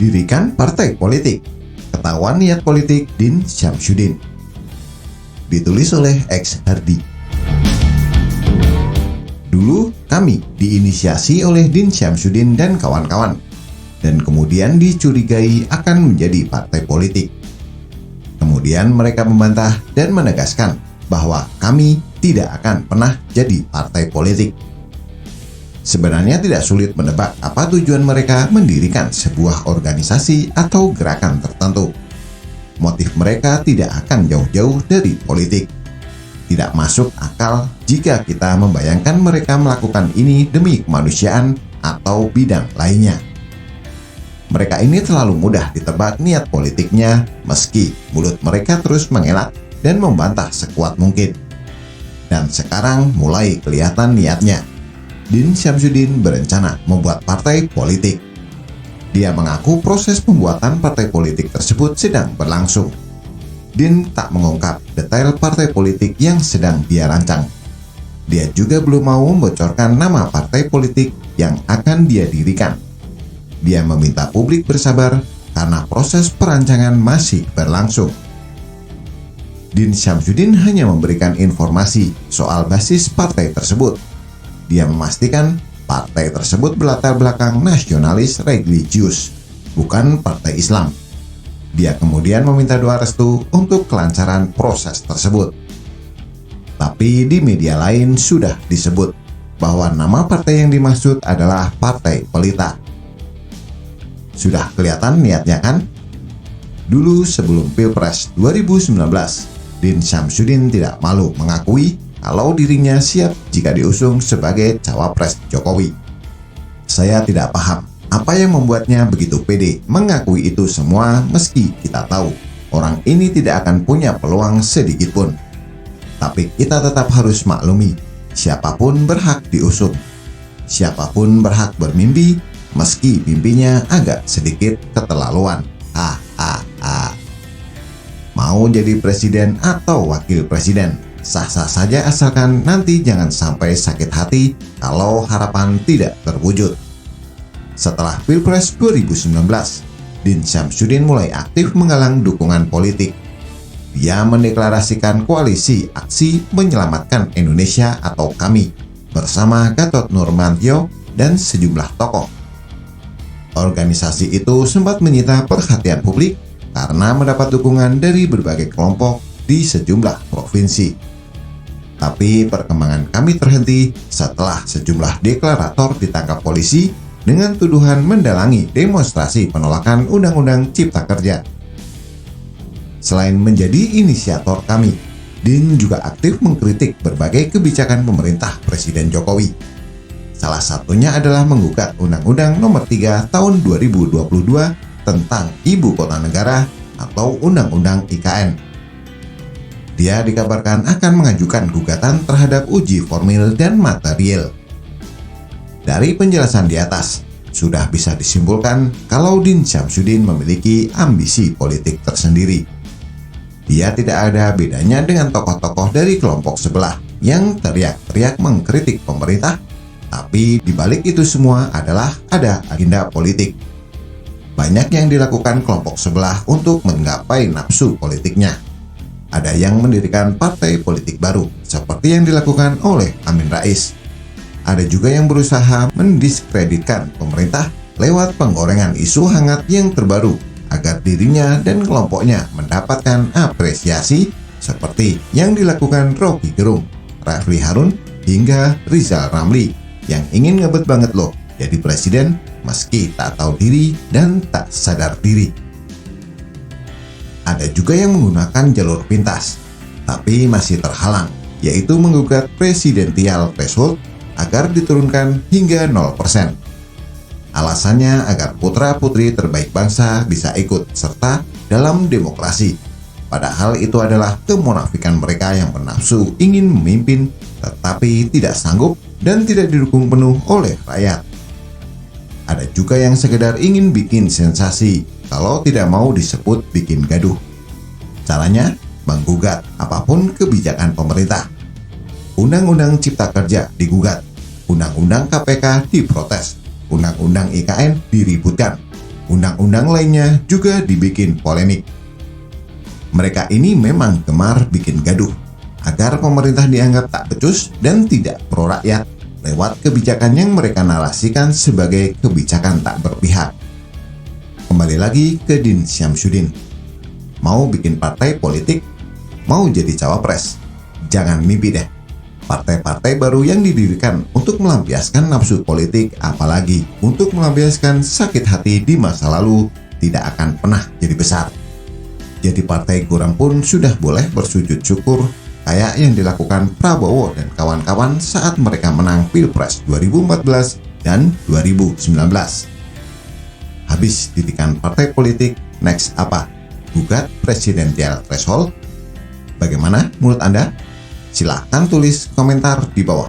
Dirikan partai politik. Ketahuan niat politik Din Syamsuddin. Ditulis oleh X Hardy. Dulu kami diinisiasi oleh Din Syamsuddin dan kawan-kawan, dan kemudian dicurigai akan menjadi partai politik. Kemudian mereka membantah dan menegaskan bahwa kami tidak akan pernah jadi partai politik. Sebenarnya tidak sulit menebak apa tujuan mereka mendirikan sebuah organisasi atau gerakan tertentu. Motif mereka tidak akan jauh-jauh dari politik. Tidak masuk akal jika kita membayangkan mereka melakukan ini demi kemanusiaan atau bidang lainnya. Mereka ini terlalu mudah ditebak niat politiknya, meski mulut mereka terus mengelak dan membantah sekuat mungkin. Dan sekarang mulai kelihatan niatnya. Din Syamsuddin berencana membuat partai politik. Dia mengaku proses pembuatan partai politik tersebut sedang berlangsung. Din tak mengungkap detail partai politik yang sedang dia rancang. Dia juga belum mau membocorkan nama partai politik yang akan dia dirikan. Dia meminta publik bersabar karena proses perancangan masih berlangsung. Din Syamsuddin hanya memberikan informasi soal basis partai tersebut. Dia memastikan partai tersebut berlatar belakang nasionalis religius, bukan partai Islam. Dia kemudian meminta doa restu untuk kelancaran proses tersebut. Tapi di media lain sudah disebut bahwa nama partai yang dimaksud adalah Partai Pelita. Sudah kelihatan niatnya kan? Dulu sebelum Pilpres 2019, Din Syamsuddin tidak malu mengakui kalau dirinya siap jika diusung sebagai cawapres Jokowi. Saya tidak paham apa yang membuatnya begitu pede mengakui itu semua meski kita tahu orang ini tidak akan punya peluang sedikit pun. Tapi kita tetap harus maklumi, siapapun berhak diusung. Siapapun berhak bermimpi, meski mimpinya agak sedikit keterlaluan. Mau jadi presiden atau wakil presiden, sah-sah saja asalkan nanti jangan sampai sakit hati kalau harapan tidak terwujud. Setelah Pilpres 2019, Din Syamsuddin mulai aktif menggalang dukungan politik. Dia mendeklarasikan koalisi aksi menyelamatkan Indonesia atau KAMI bersama Gatot Nurmantio dan sejumlah tokoh. Organisasi itu sempat menyita perhatian publik karena mendapat dukungan dari berbagai kelompok di sejumlah provinsi. Tapi perkembangan KAMI terhenti setelah sejumlah deklarator ditangkap polisi dengan tuduhan mendalangi demonstrasi penolakan Undang-Undang Cipta Kerja. Selain menjadi inisiator KAMI, Din juga aktif mengkritik berbagai kebijakan pemerintah Presiden Jokowi. Salah satunya adalah menggugat Undang-Undang Nomor 3 Tahun 2022 tentang Ibu Kota Negara atau Undang-Undang IKN. Dia dikabarkan akan mengajukan gugatan terhadap uji formil dan material. Dari penjelasan di atas, sudah bisa disimpulkan kalau Din Syamsuddin memiliki ambisi politik tersendiri. Dia tidak ada bedanya dengan tokoh-tokoh dari kelompok sebelah yang teriak-teriak mengkritik pemerintah. Tapi di balik itu semua adalah ada agenda politik. Banyak yang dilakukan kelompok sebelah untuk menggapai nafsu politiknya. Ada yang mendirikan partai politik baru, seperti yang dilakukan oleh Amin Rais. Ada juga yang berusaha mendiskreditkan pemerintah lewat penggorengan isu hangat yang terbaru agar dirinya dan kelompoknya mendapatkan apresiasi seperti yang dilakukan Rocky Gerung, Refly Harun, hingga Rizal Ramli yang ingin ngebet banget loh jadi presiden meski tak tahu diri dan tak sadar diri. Ada juga yang menggunakan jalur pintas, tapi masih terhalang, yaitu menggugat presidensial threshold agar diturunkan hingga 0%. Alasannya agar putra-putri terbaik bangsa bisa ikut serta dalam demokrasi. Padahal itu adalah kemunafikan mereka yang bernafsu ingin memimpin tetapi tidak sanggup dan tidak didukung penuh oleh rakyat. Ada juga yang sekedar ingin bikin sensasi kalau tidak mau disebut bikin gaduh. Caranya menggugat apapun kebijakan pemerintah. Undang-Undang Cipta Kerja digugat, Undang-Undang KPK diprotes, Undang-Undang IKN diributkan, Undang-undang lainnya juga dibikin polemik. Mereka ini memang gemar bikin gaduh agar pemerintah dianggap tak becus dan tidak pro rakyat lewat kebijakan yang mereka narasikan sebagai kebijakan tak berpihak. Kembali lagi ke Din Syamsuddin. Mau bikin partai politik, mau jadi cawapres, jangan mimpi deh. Partai-partai baru yang didirikan untuk melampiaskan nafsu politik, apalagi untuk melampiaskan sakit hati di masa lalu, tidak akan pernah jadi besar. Jadi partai kurang pun sudah boleh bersujud syukur kayak yang dilakukan Prabowo dan kawan-kawan saat mereka menang Pilpres 2014 dan 2019. Habis didikan partai politik, next apa? Gugat presidensial threshold? Bagaimana menurut Anda? Silahkan tulis komentar di bawah.